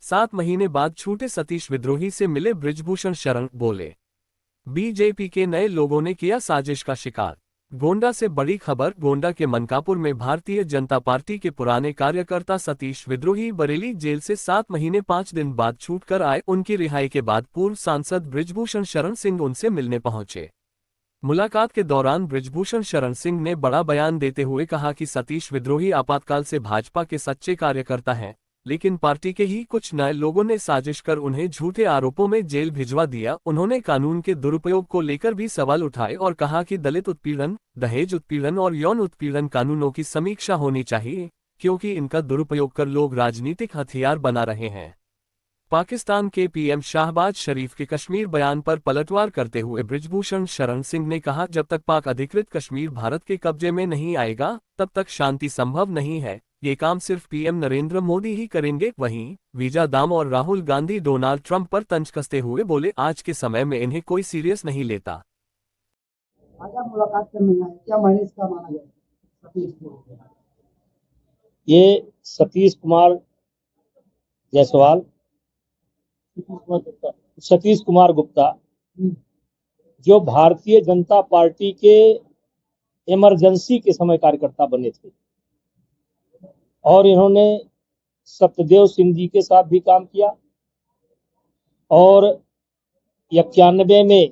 7 महीने बाद छूटे सतीश विद्रोही से मिले बृजभूषण शरण, बोले बीजेपी के नए लोगों ने किया साजिश का शिकार। गोंडा से बड़ी खबर। गोंडा के मनकापुर में भारतीय जनता पार्टी के पुराने कार्यकर्ता सतीश विद्रोही बरेली जेल से 7 महीने 5 दिन बाद छूटकर आए। उनकी रिहाई के बाद पूर्व सांसद बृजभूषण शरण सिंह उनसे मिलने पहुंचे। मुलाकात के दौरान बृजभूषण शरण सिंह ने बड़ा बयान देते हुए कहा कि सतीश विद्रोही आपातकाल से भाजपा के सच्चे कार्यकर्ता हैं, लेकिन पार्टी के ही कुछ नए लोगों ने साजिश कर उन्हें झूठे आरोपों में जेल भिजवा दिया। उन्होंने कानून के दुरुपयोग को लेकर भी सवाल उठाए और कहा कि दलित उत्पीड़न, दहेज उत्पीड़न और यौन उत्पीड़न कानूनों की समीक्षा होनी चाहिए, क्योंकि इनका दुरुपयोग कर लोग राजनीतिक हथियार बना रहे हैं। पाकिस्तान के पीएम शाहबाज शरीफ के कश्मीर बयान पर पलटवार करते हुए बृजभूषण शरण सिंह ने कहा, जब तक पाक अधिकृत कश्मीर भारत के कब्जे में नहीं आएगा तब तक शांति संभव नहीं है। ये काम सिर्फ पीएम नरेंद्र मोदी ही करेंगे। वहीं वीजा दाम और राहुल गांधी डोनाल्ड ट्रंप पर तंज कसते हुए बोले, आज के समय में इन्हें कोई सीरियस नहीं लेता। आज आप मुलाकात करने आए, क्या मायने इसका माना जाए सतीश को? ये सतीश कुमार जायसवाल, सतीश कुमार गुप्ता जो भारतीय जनता पार्टी के इमरजेंसी के समय कार्यकर्ता बने थे और इन्होंने सत्यदेव सिंह जी के साथ भी काम किया और 91 में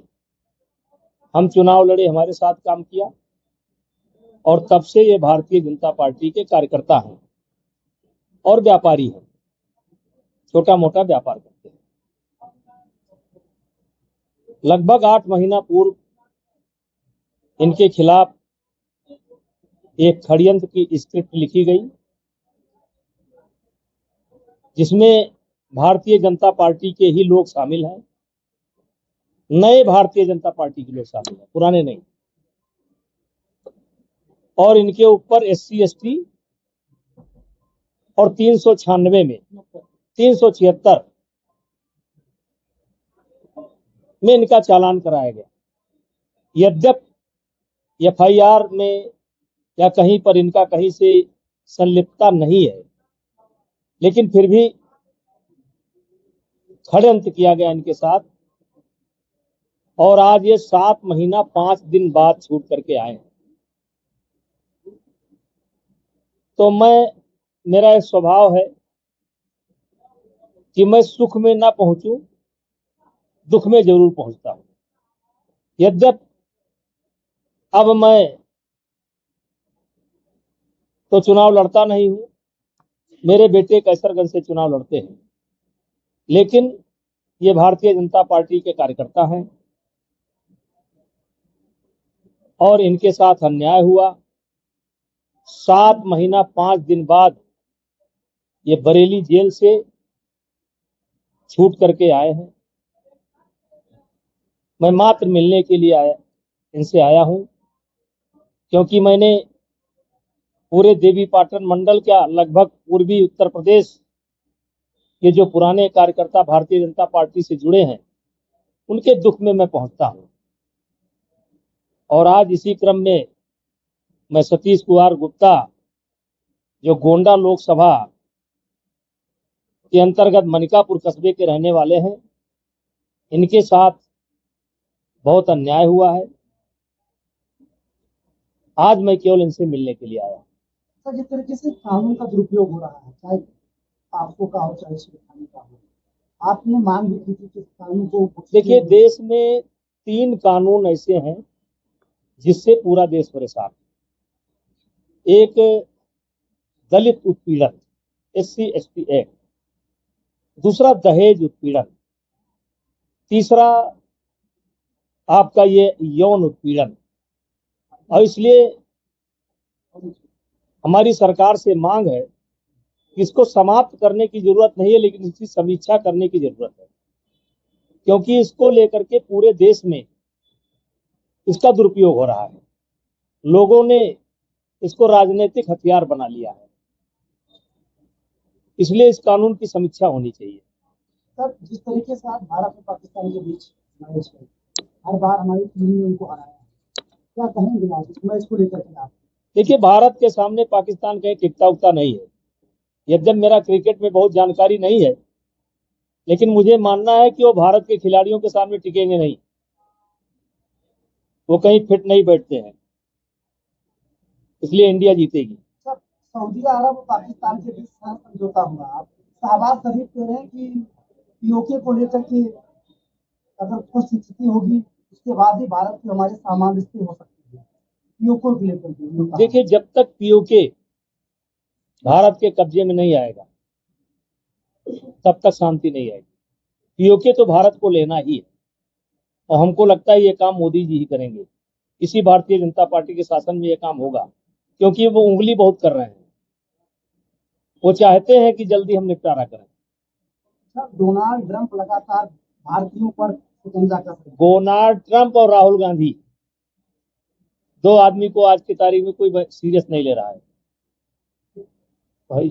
हम चुनाव लड़े, हमारे साथ काम किया और तब से ये भारतीय जनता पार्टी के कार्यकर्ता हैं और व्यापारी हैं, छोटा मोटा व्यापार करते हैं। लगभग 8 महीना पूर्व इनके खिलाफ एक षड्यंत्र की स्क्रिप्ट लिखी गई, जिसमें भारतीय जनता पार्टी के ही लोग शामिल हैं, नए भारतीय जनता पार्टी के लोग शामिल हैं, पुराने नहीं। और इनके ऊपर SC ST और 396 में 376 में इनका चालान कराया गया। यद्यपि FIR में या कहीं पर इनका कहीं से संलिप्तता नहीं है, लेकिन फिर भी षड्यंत्र किया गया इनके साथ और आज ये 7 महीना 5 दिन बाद छूट करके आए हैं। तो मेरा एक स्वभाव है कि मैं सुख में ना पहुंचूं, दुख में जरूर पहुंचता हूं। यद्यपि अब मैं तो चुनाव लड़ता नहीं हूं, मेरे बेटे कैसरगंज से चुनाव लड़ते हैं, लेकिन ये भारतीय जनता पार्टी के कार्यकर्ता हैं और इनके साथ अन्याय हुआ। 7 महीना 5 दिन बाद ये बरेली जेल से छूट करके आए हैं। मैं मात्र मिलने के लिए इनसे आया हूं, क्योंकि मैंने पूरे देवीपाटन मंडल का लगभग पूर्वी उत्तर प्रदेश के जो पुराने कार्यकर्ता भारतीय जनता पार्टी से जुड़े हैं, उनके दुख में मैं पहुंचता हूं। और आज इसी क्रम में मैं सतीश कुमार गुप्ता, जो गोंडा लोकसभा के अंतर्गत मनिकापुर कस्बे के रहने वाले हैं, इनके साथ बहुत अन्याय हुआ है। आज मैं केवल इनसे मिलने के लिए आया। तो जिस तरीके से कानून का दुरुपयोग हो रहा है, चाहे आपको का हो चाहे सुरक्षा का हो, आपने मांग भी की थी कि कानून को देखिए, देश में 3 कानून ऐसे हैं जिससे पूरा देश परेशान है। एक दलित उत्पीड़न SC ST एक्ट, दूसरा दहेज उत्पीड़न, तीसरा आपका ये यौन उत्पीड़न। और इसलिए हमारी सरकार से मांग है कि इसको समाप्त करने की जरूरत नहीं है, लेकिन इसकी समीक्षा करने की जरूरत है, क्योंकि इसको लेकर के पूरे देश में इसका दुरुपयोग हो रहा है। लोगों ने इसको राजनीतिक हथियार बना लिया है, इसलिए इस कानून की समीक्षा होनी चाहिए। सर, जिस तरीके से आज भारत और पाकिस्तान के बीच मैच है, हर बार हमारी टीम ने उनको हराया, क्या कहेंगे आज इस मैच को लेकर के आप? देखिए, भारत के सामने पाकिस्तान का टिकता उकता नहीं है। यद्यपि मेरा क्रिकेट में बहुत जानकारी नहीं है, लेकिन मुझे मानना है कि वो भारत के खिलाड़ियों के सामने टिकेंगे नहीं, वो कहीं फिट नहीं बैठते हैं, इसलिए इंडिया जीतेगी। सर, सऊदी अरब और पाकिस्तान के बीच समझौता हुआ, आप शहबाज शरीफ कह रहे हैं कि पीओके को लेकर के अगर कुछ स्थिति होगी उसके बाद ही भारत की हमारे सामान रिश्ते हो सकती है, पीओके को लेकर के। देखिए, जब तक पीओके भारत के कब्जे में नहीं आएगा तब तक शांति नहीं आएगी। पीओके तो भारत को लेना ही है, और हमको लगता है ये काम मोदी जी ही करेंगे। इसी भारतीय जनता पार्टी के शासन में ये काम होगा, क्योंकि वो उंगली बहुत कर रहे हैं, वो चाहते हैं कि जल्दी हम निपटारा करें। सर, डोनाल्ड ट्रंप लगातार भारतीयों पर शिकंजा कर रहे हैं। डोनाल्ड ट्रंप और राहुल गांधी, दो आदमी को आज की तारीख में कोई सीरियस नहीं ले रहा है भाई।